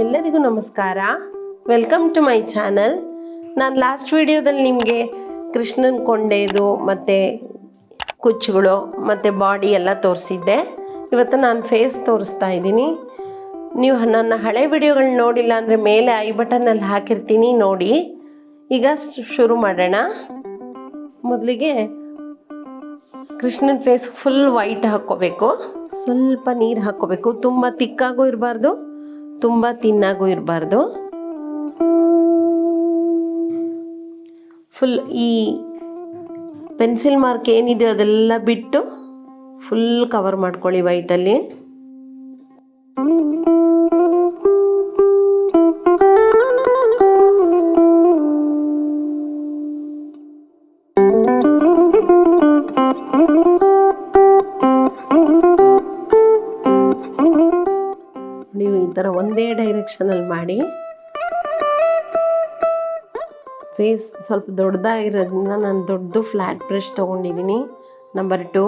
ಎಲ್ಲರಿಗೂ ನಮಸ್ಕಾರ. Welcome to my channel. ನಾನು ಲಾಸ್ಟ್ ವಿಡಿಯೋದಲ್ಲಿ ನಿಮಗೆ ಕೃಷ್ಣನ ಕೊಂಡೆದು ಮತ್ತು ಕುಚ್ಚುಗಳು ಮತ್ತು ಬಾಡಿ ಎಲ್ಲ ತೋರಿಸಿದ್ದೆ. ಇವತ್ತು ನಾನು ಫೇಸ್ ತೋರಿಸ್ತಾ ಇದ್ದೀನಿ. ನೀವು ನನ್ನ ಹಳೆ ವಿಡಿಯೋಗಳನ್ನ ನೋಡಿಲ್ಲ ಅಂದರೆ ಮೇಲೆ ಐ ಬಟನ್ನಲ್ಲಿ ಹಾಕಿರ್ತೀನಿ, ನೋಡಿ. ಈಗ ಶುರು ಮಾಡೋಣ. ಮೊದಲಿಗೆ ಕೃಷ್ಣನ ಫೇಸ್ ಫುಲ್ ವೈಟ್ ಹಾಕ್ಕೋಬೇಕು. ಸ್ವಲ್ಪ ನೀರು ಹಾಕ್ಕೋಬೇಕು. ತುಂಬ ತಿಕ್ಕಾಗೂ ಇರಬಾರ್ದು, ತುಂಬ ತಿನ್ನಾಗೂ ಇರಬಾರ್ದು. ಫುಲ್ ಈ ಪೆನ್ಸಿಲ್ ಮಾರ್ಕ್ ಏನಿದೆ ಅದೆಲ್ಲ ಬಿಟ್ಟು ಫುಲ್ ಕವರ್ ಮಾಡ್ಕೊಳ್ಳಿ ವೈಟಲ್ಲಿ. ನೀವು ಈ ಥರ ಒಂದೇ ಡೈರೆಕ್ಷನಲ್ಲಿ ಮಾಡಿ. ಫೇಸ್ ಸ್ವಲ್ಪ ದೊಡ್ಡದಾಗಿರೋದ್ರಿಂದ ನಾನು ದೊಡ್ಡದು ಫ್ಲ್ಯಾಟ್ ಬ್ರಷ್ ತೊಗೊಂಡಿದ್ದೀನಿ, ನಂಬರ್ 2.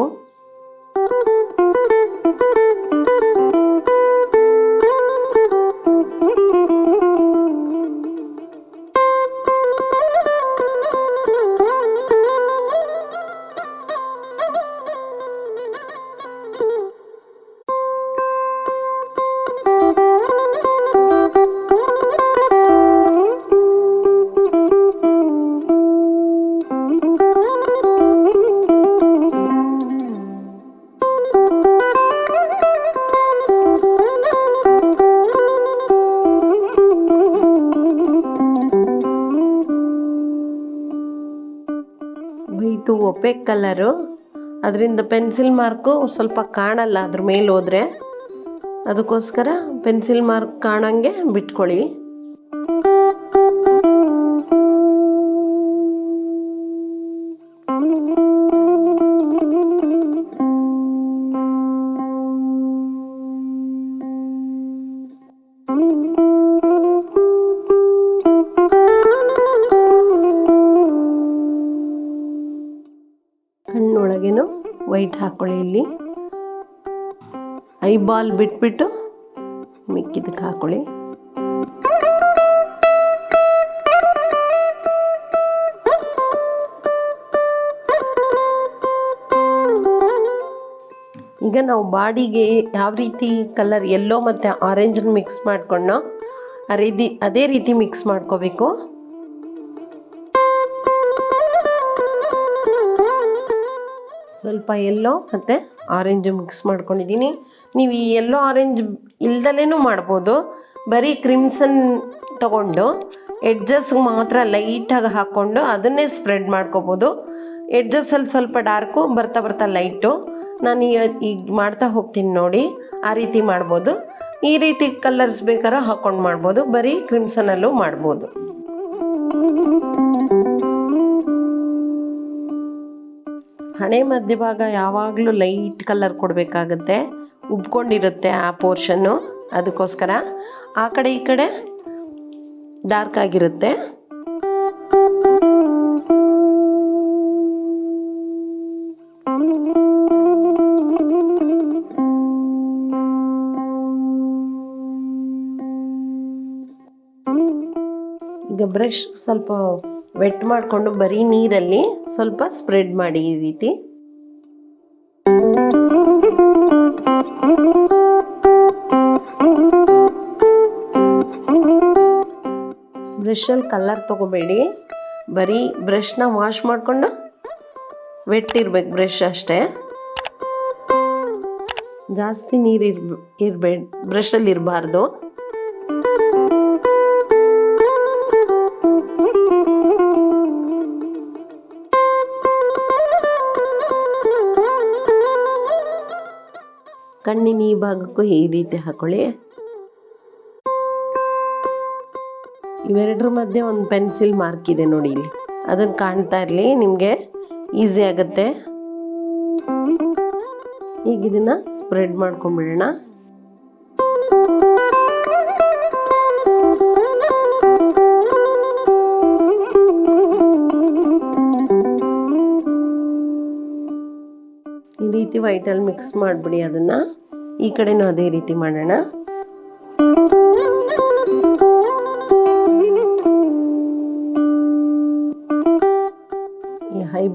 ವೈಟು ಒಪೇಕ್ ಕಲರು, ಅದರಿಂದ ಪೆನ್ಸಿಲ್ ಮಾರ್ಕು ಸ್ವಲ್ಪ ಕಾಣಲ್ಲ ಅದ್ರ ಮೇಲೆ ಹೋದರೆ. ಅದಕ್ಕೋಸ್ಕರ ಪೆನ್ಸಿಲ್ ಮಾರ್ಕ್ ಕಾಣಂಗೆ ಬಿಟ್ಕೊಳ್ಳಿ. ಕಣ್ಣೊಳಗೇನು ವೈಟ್ ಹಾಕ್ಕೊಳ್ಳಿ. ಇಲ್ಲಿ ಐಬಾಲ್ ಬಿಟ್ಬಿಟ್ಟು ಮಿಕ್ಕಿದ್ದಕ್ಕೆ ಹಾಕ್ಕೊಳ್ಳಿ. ಈಗ ನಾವು ಬಾಡಿಗೆ ಯಾವ ರೀತಿ ಕಲರ್ ಯೆಲ್ಲೋ ಮತ್ತು ಆರೆಂಜನ್ನು ಮಿಕ್ಸ್ ಮಾಡ್ಕೊಂಡು ಅದೇ ರೀತಿ ಮಿಕ್ಸ್ ಮಾಡ್ಕೋಬೇಕು. ಸ್ವಲ್ಪ ಯೆಲ್ಲೋ ಮತ್ತು ಆರೆಂಜು ಮಿಕ್ಸ್ ಮಾಡ್ಕೊಂಡಿದ್ದೀನಿ. ನೀವು ಈ ಯೆಲ್ಲೋ ಆರೆಂಜ್ ಇಲ್ದಲೇನೂ ಮಾಡ್ಬೋದು. ಬರೀ ಕ್ರಿಮ್ಸನ್ ತಗೊಂಡು ಎಡ್ಜಸ್ಗೆ ಮಾತ್ರ ಲೈಟಾಗಿ ಹಾಕ್ಕೊಂಡು ಅದನ್ನೇ ಸ್ಪ್ರೆಡ್ ಮಾಡ್ಕೋಬೋದು. ಎಡ್ಜಸ್ಸಲ್ಲಿ ಸ್ವಲ್ಪ ಡಾರ್ಕು, ಬರ್ತಾ ಬರ್ತಾ ಲೈಟು. ನಾನು ಈಗ ಮಾಡ್ತಾ ಹೋಗ್ತೀನಿ ನೋಡಿ, ಆ ರೀತಿ ಮಾಡ್ಬೋದು. ಈ ರೀತಿ ಕಲರ್ಸ್ ಬೇಕಾದ್ರೆ ಹಾಕ್ಕೊಂಡು ಮಾಡ್ಬೋದು, ಬರೀ ಕ್ರಿಮ್ಸನಲ್ಲೂ ಮಾಡ್ಬೋದು. ಹಣೆ ಮಧ್ಯಭಾಗ ಯಾವಾಗಲೂ ಲೈಟ್ ಕಲರ್ ಕೊಡಬೇಕಾಗತ್ತೆ, ಉಬ್ಕೊಂಡಿರುತ್ತೆ ಆ ಪೋರ್ಷನ್ನು. ಅದಕ್ಕೋಸ್ಕರ ಆ ಕಡೆ ಈ ಕಡೆ ಡಾರ್ಕ್ ಆಗಿರುತ್ತೆ. ಈಗ ಬ್ರಷ್ ಸ್ವಲ್ಪ ವೆಟ್ ಮಾಡಿಕೊಂಡು ಬರೀ ನೀರಲ್ಲಿ ಸ್ವಲ್ಪ ಸ್ಪ್ರೆಡ್ ಮಾಡಿ ಈ ರೀತಿ. ಬ್ರಷಲ್ಲಿ ಕಲರ್ ತೊಗೋಬೇಡಿ, ಬರೀ ಬ್ರಷ್ನ ವಾಶ್ ಮಾಡಿಕೊಂಡು ವೆಟ್ ಇರ್ಬೇಕು ಬ್ರಷ್ ಅಷ್ಟೇ. ಜಾಸ್ತಿ ನೀರು ಬ್ರಷಲ್ಲಿ ಇರಬಾರ್ದು. ಕಣ್ಣಿನ ಈ ಭಾಗಕ್ಕೂ ಈ ರೀತಿ ಹಾಕೊಳ್ಳಿ. ಇವೆರಡರ ಮಧ್ಯೆ ಒಂದು ಪೆನ್ಸಿಲ್ ಮಾರ್ಕ್ ಇದೆ ನೋಡಿ, ಇಲ್ಲಿ ಅದನ್ನು ಕಾಣ್ತಾ ಇರಲಿ, ನಿಮಗೆ ಈಸಿ ಆಗುತ್ತೆ. ಈಗ ಇದನ್ನು ಸ್ಪ್ರೆಡ್ ಮಾಡ್ಕೊಂಬಿಡೋಣ. ಈ ರೀತಿ ವೈಟಲ್ಲಿ ಮಿಕ್ಸ್ ಮಾಡಿಬಿಡಿ ಅದನ್ನು. ಈ ಕಡೆನೂ ಅದೇ ರೀತಿ ಮಾಡೋಣ.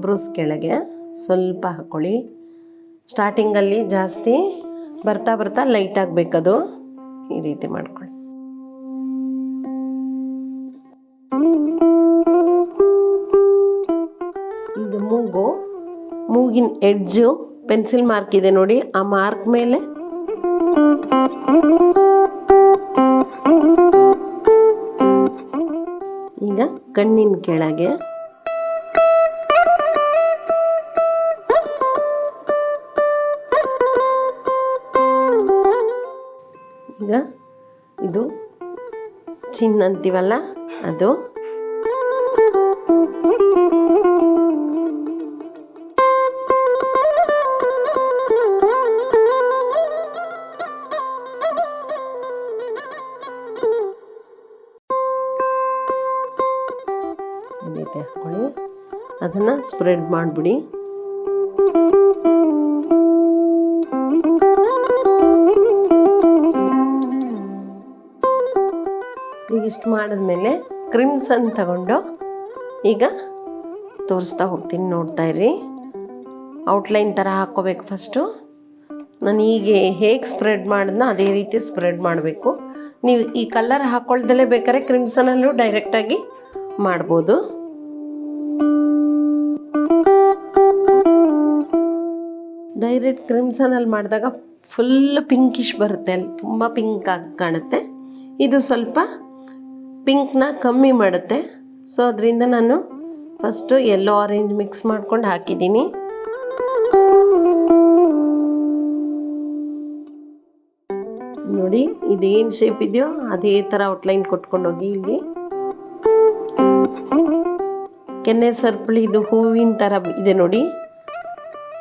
ಐಬ್ರೋಸ್ ಕೆಳಗೆ ಸ್ವಲ್ಪ ಹಾಕ್ಕೊಳ್ಳಿ. ಸ್ಟಾರ್ಟಿಂಗಲ್ಲಿ ಜಾಸ್ತಿ, ಬರ್ತಾ ಬರ್ತಾ ಲೈಟ್ ಆಗಬೇಕದು. ಈ ರೀತಿ ಮಾಡ್ಕೊಳ್ಳಿ. ಈಗ ಮೂಗಿನ ಎಡ್ಜು ಪೆನ್ಸಿಲ್ ಮಾರ್ಕ್ ಇದೆ ನೋಡಿ, ಆ ಮಾರ್ಕ್ ಮೇಲೆ ಈಗ ಕಣ್ಣಿನ ಕೆಳಗೆ ಈಗ ಇದು ಚಿನ್ ಅಂತೀವಲ್ಲ ಅದು, ಈ ರೀತಿ ಹಾಕ್ಕೊಳ್ಳಿ. ಅದನ್ನು ಸ್ಪ್ರೆಡ್ ಮಾಡಿಬಿಡಿ. ಈಗ ಇಷ್ಟು ಮಾಡಿದ್ಮೇಲೆ ಕ್ರಿಮ್ಸನ್ ತಗೊಂಡು ಈಗ ತೋರಿಸ್ತಾ ಹೋಗ್ತೀನಿ, ನೋಡ್ತಾ ಇರ್ರಿ. ಔಟ್ಲೈನ್ ಥರ ಹಾಕ್ಕೋಬೇಕು ಫಸ್ಟು. ನಾನು ಹೀಗೆ ಹೇಗೆ ಸ್ಪ್ರೆಡ್ ಮಾಡಿದ್ನೋ ಅದೇ ರೀತಿ ಸ್ಪ್ರೆಡ್ ಮಾಡಬೇಕು. ನೀವು ಈ ಕಲರ್ ಹಾಕ್ಕೊಳ್ದಲೇ ಬೇಕಾದ್ರೆ ಕ್ರಿಮ್ಸನಲ್ಲೂ ಡೈರೆಕ್ಟಾಗಿ ಮಾಡ್ಬೋದು. ಡೈರೆಕ್ಟ್ ಕ್ರಿಮ್ಸನಲ್ಲಿ ಮಾಡಿದಾಗ ಫುಲ್ ಪಿಂಕಿಶ್ ಬರುತ್ತೆ, ಅಲ್ಲಿ ತುಂಬ ಪಿಂಕ್ ಆಗಿ ಕಾಣುತ್ತೆ. ಇದು ಸ್ವಲ್ಪ ಪಿಂಕ್ನ ಕಮ್ಮಿ ಮಾಡುತ್ತೆ. ಸೊ ಅದರಿಂದ ನಾನು ಫಸ್ಟು ಯೆಲ್ಲೋ ಆರೆಂಜ್ ಮಿಕ್ಸ್ ಮಾಡ್ಕೊಂಡು ಹಾಕಿದ್ದೀನಿ. ನೋಡಿ, ಇದೇನು ಶೇಪ್ ಇದೆಯೋ ಅದೇ ಥರ ಔಟ್ಲೈನ್ ಕೊಟ್ಕೊಂಡೋಗಿ. ಇಲ್ಲಿ ಕೆನ್ನೆ ಸರ್ಪಳಿ ಇದು ಹೂವಿನ ಥರ ಇದೆ ನೋಡಿ,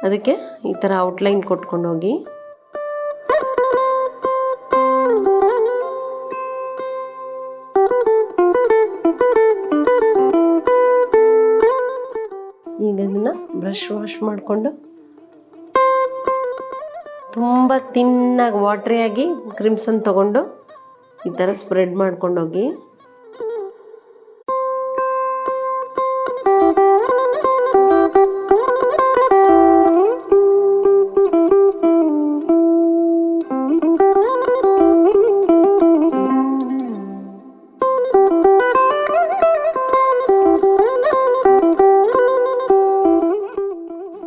ಅದಕ್ಕೆ ಈ ಥರ ಔಟ್ಲೈನ್ ಕೊಟ್ಕೊಂಡೋಗಿ. ಈಗ ಅದನ್ನು ಬ್ರಷ್ ವಾಶ್ ಮಾಡಿಕೊಂಡು ತುಂಬ ತಿನ್ನಾಗಿ ವಾಟ್ರಿಯಾಗಿ ಕ್ರಿಮ್ಸನ್ ತೊಗೊಂಡು ಈ ಥರ ಸ್ಪ್ರೆಡ್ ಮಾಡ್ಕೊಂಡೋಗಿ.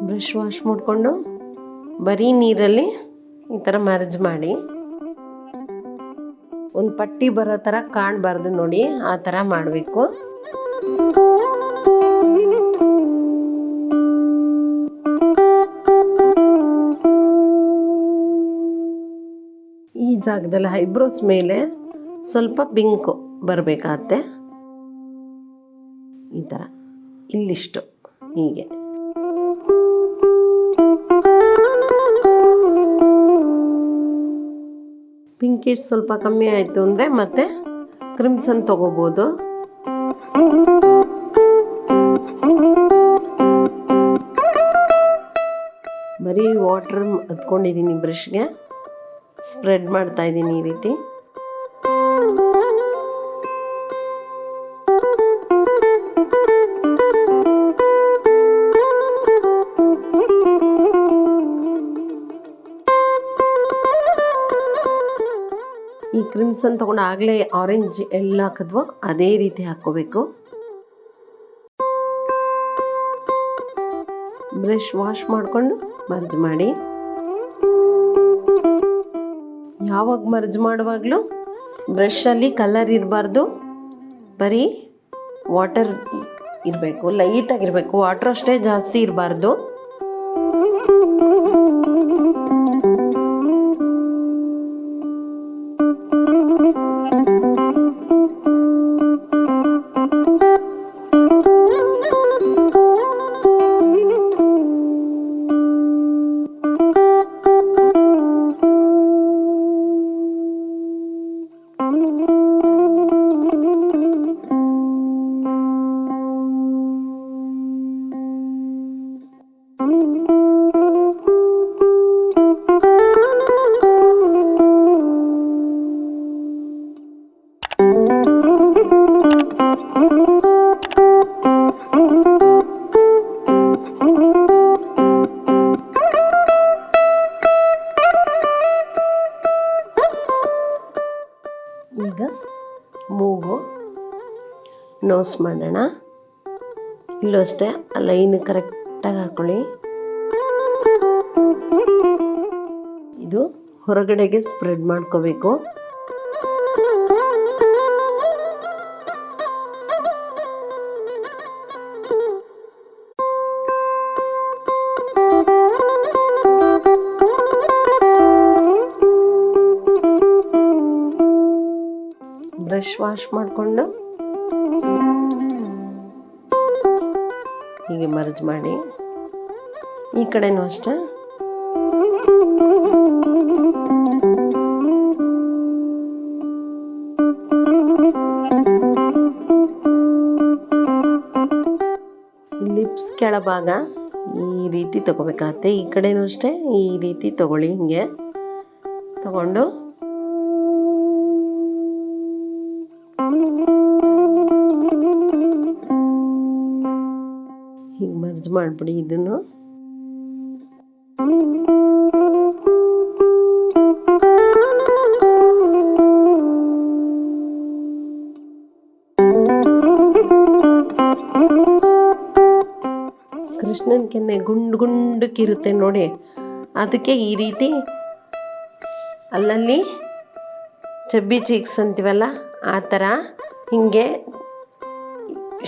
ಬ್ರಷ್ ವಾಶ್ ಮಾಡಿಕೊಂಡು ಬರೀ ನೀರಲ್ಲಿ ಈ ಥರ ಮರ್ಜ್ ಮಾಡಿ, ಒಂದು ಪಟ್ಟಿ ಬರೋ ಥರ ಕಾಣಬಾರ್ದು ನೋಡಿ, ಆ ಥರ ಮಾಡಬೇಕು. ಈ ಜಾಗದಲ್ಲಿ ಐಬ್ರೋಸ್ ಮೇಲೆ ಸ್ವಲ್ಪ ಪಿಂಕು ಬರಬೇಕಾಗತ್ತೆ, ಈ ಥರ ಇಲ್ಲಿಷ್ಟು ಹೀಗೆ. ಪಿಂಕಿಶ್ ಸ್ವಲ್ಪ ಕಮ್ಮಿ ಆಯಿತು ಅಂದರೆ ಮತ್ತೆ ಕ್ರಿಮ್ಸನ್ ತೊಗೋಬೋದು. ಬರೀ ವಾಟರ್ ಹತ್ಕೊಂಡಿದ್ದೀನಿ, ಬ್ರಷ್ಗೆ ಸ್ಪ್ರೆಡ್ ಮಾಡ್ತಾ ಇದ್ದೀನಿ ಈ ರೀತಿ. ಈ ಕ್ರಿಮ್ಸನ್ ತೊಗೊಂಡು ಆಗಲೇ ಆರೆಂಜ್ ಎಲ್ಲ ಹಾಕಿದ್ವೋ ಅದೇ ರೀತಿ ಹಾಕ್ಕೋಬೇಕು. ಬ್ರಷ್ ವಾಶ್ ಮಾಡಿಕೊಂಡು ಮರ್ಜ್ ಮಾಡಿ. ಯಾವಾಗ ಮರ್ಜ್ ಮಾಡುವಾಗಲೂ ಬ್ರಷಲ್ಲಿ ಕಲರ್ ಇರಬಾರ್ದು, ಬರೀ ವಾಟರ್ ಇರಬೇಕು, ಲೈಟಾಗಿರಬೇಕು. ವಾಟರ್ ಅಷ್ಟೇ ಜಾಸ್ತಿ ಇರಬಾರ್ದು. ತಿರ್ಗ ಮೂಗು, ನೋಸ್ ಮಾಡೋಣ. ಇಲ್ಲೂ ಅಷ್ಟೇ ಆ ಲೈನ್ ಕರೆಕ್ಟಾಗಿ ಹಾಕ್ಕೊಳ್ಳಿ. ಇದು ಹೊರಗಡೆಗೆ ಸ್ಪ್ರೆಡ್ ಮಾಡ್ಕೋಬೇಕು. ಬ್ರಷ್ ವಾಶ್ ಮಾಡಿಕೊಂಡು ಹೀಗೆ ಮರ್ಜ್ ಮಾಡಿ. ಈ ಕಡೆನೂ ಅಷ್ಟೇ ಲಿಪ್ಸ್ ಕೆಳಭಾಗ ಈ ರೀತಿ ತಗೋಬೇಕಾಗತ್ತೆ. ಈ ಕಡೆನೂ ಅಷ್ಟೇ ಈ ರೀತಿ ತಗೊಳ್ಳಿ. ಹಿಂಗೆ ತಗೊಂಡು ಹೀಗೆ ಮರ್ಜ್ ಮಾಡಿಬಿಡಿ. ಇದನ್ನು ಕೃಷ್ಣನ ಕೆನ್ನೆ ಗುಂಡಕ್ಕಿರುತ್ತೆ ನೋಡಿ, ಅದಕ್ಕೆ ಈ ರೀತಿ ಅಲ್ಲಲ್ಲಿ ಚಬ್ಬಿ ಚೀಕ್ಸ್ ಅಂತೀವಲ್ಲ ಆ ಥರ ಹೀಗೆ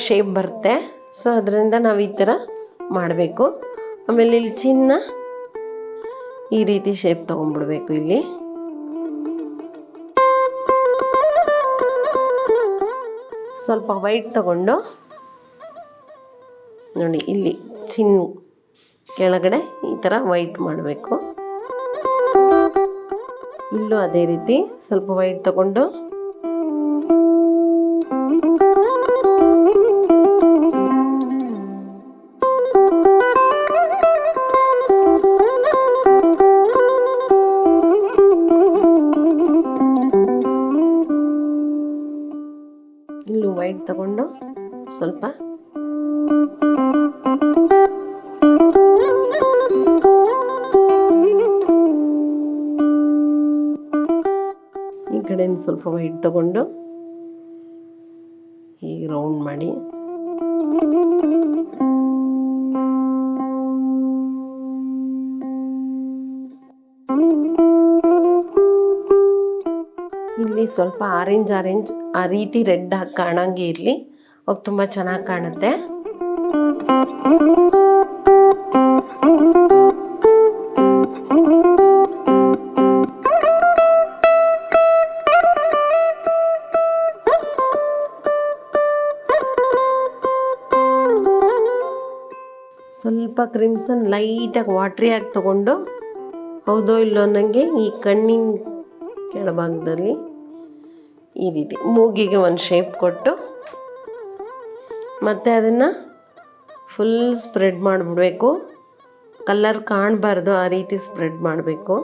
ಶೇಪ್ ಬರುತ್ತೆ. ಸೊ ಅದರಿಂದ ನಾವು ಈ ಥರ ಮಾಡಬೇಕು. ಆಮೇಲೆ ಇಲ್ಲಿ ಚಿನ್ನ ಈ ರೀತಿ ಶೇಪ್ ತೊಗೊಂಡ್ಬಿಡ್ಬೇಕು. ಇಲ್ಲಿ ಸ್ವಲ್ಪ ವೈಟ್ ತಗೊಂಡು ನೋಡಿ, ಇಲ್ಲಿ ಚಿನ್ನ ಕೆಳಗಡೆ ಈ ಥರ ವೈಟ್ ಮಾಡಬೇಕು. ಇಲ್ಲೂ ಅದೇ ರೀತಿ ಸ್ವಲ್ಪ ವೈಟ್ ತಗೊಂಡು ಇಲ್ಲೂ ವೈಟ್ ತಗೊಂಡು ಸ್ವಲ್ಪ ಈ ಕಡೆ ಸ್ವಲ್ಪ ವೈಟ್ ತಗೊಂಡು ಹೀಗೆ ರೌಂಡ್ ಮಾಡಿ ಇಲ್ಲಿ ಸ್ವಲ್ಪ ಆರೆಂಜ್ ಆ ರೀತಿ ರೆಡ್ ಆಗಿ ಕಾಣಂಗೆ ಇರಲಿ, ಅವಾಗ ತುಂಬ ಚೆನ್ನಾಗಿ ಕಾಣುತ್ತೆ. ಸ್ವಲ್ಪ ಕ್ರಿಮ್ಸನ್ ಲೈಟಾಗಿ ವಾಟ್ರಿಯಾಗಿ ತಗೊಂಡು ಹೌದೋ ಇಲ್ಲೋ ಅನ್ನಂಗೆ ಈ ಕಣ್ಣಿನ ಕೆಳಭಾಗದಲ್ಲಿ ಈ ರೀತಿ ಮೂಗಿಗೆ ಒಂದು ಶೇಪ್ ಕೊಟ್ಟು ಮತ್ತು ಅದನ್ನು ಫುಲ್ ಸ್ಪ್ರೆಡ್ ಮಾಡಿಬಿಡ್ಬೇಕು. ಕಲರ್ ಕಾಣಬಾರ್ದು, ಆ ರೀತಿ ಸ್ಪ್ರೆಡ್ ಮಾಡಬೇಕು.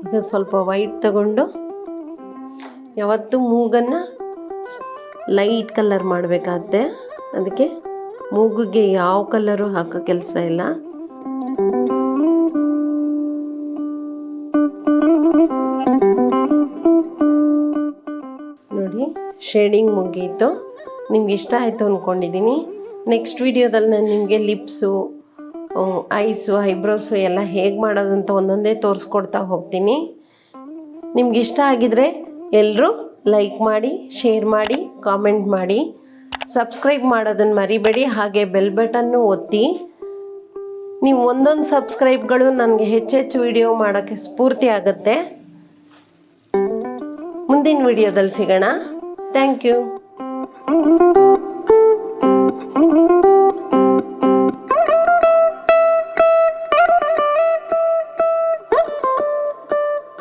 ಈಗ ಸ್ವಲ್ಪ ವೈಟ್ ತಗೊಂಡು ಯಾವತ್ತೂ ಮೂಗನ್ನು ಲೈಟ್ ಕಲರ್ ಮಾಡಬೇಕಾಗತ್ತೆ. ಅದಕ್ಕೆ ಮೂಗಿಗೆ ಯಾವ ಕಲರು ಹಾಕೋ ಕೆಲಸ ಇಲ್ಲ. ನೋಡಿ, ಶೇಡಿಂಗ್ ಮುಗೀತು. ನಿಮ್ಗೆ ಇಷ್ಟ ಆಯಿತು ಅಂದ್ಕೊಂಡಿದ್ದೀನಿ. ನೆಕ್ಸ್ಟ್ ವಿಡಿಯೋದಲ್ಲಿ ನಾನು ನಿಮಗೆ ಲಿಪ್ಸು, ಐಸು, ಐಬ್ರೋಸು ಎಲ್ಲ ಹೇಗೆ ಮಾಡೋದಂತ ಒಂದೊಂದೇ ತೋರಿಸ್ಕೊಡ್ತಾ ಹೋಗ್ತೀನಿ. ನಿಮ್ಗೆ ಇಷ್ಟ ಆಗಿದರೆ ಎಲ್ಲರೂ ಲೈಕ್ ಮಾಡಿ, ಶೇರ್ ಮಾಡಿ, ಕಾಮೆಂಟ್ ಮಾಡಿ, ಸಬ್ಸ್ಕ್ರೈಬ್ ಮಾಡೋದನ್ನು ಮರಿಬೇಡಿ. ಹಾಗೆ ಬೆಲ್ ಬಟನ್ನು ಒತ್ತಿ. ನೀವು ಒಂದೊಂದು ಸಬ್ಸ್ಕ್ರೈಬ್ಗಳು ನನಗೆ ಹೆಚ್ಚೆಚ್ಚು ವಿಡಿಯೋ ಮಾಡೋಕ್ಕೆ ಸ್ಫೂರ್ತಿ ಆಗುತ್ತೆ. ಮುಂದಿನ ವಿಡಿಯೋದಲ್ಲಿ ಸಿಗೋಣ. Thank you.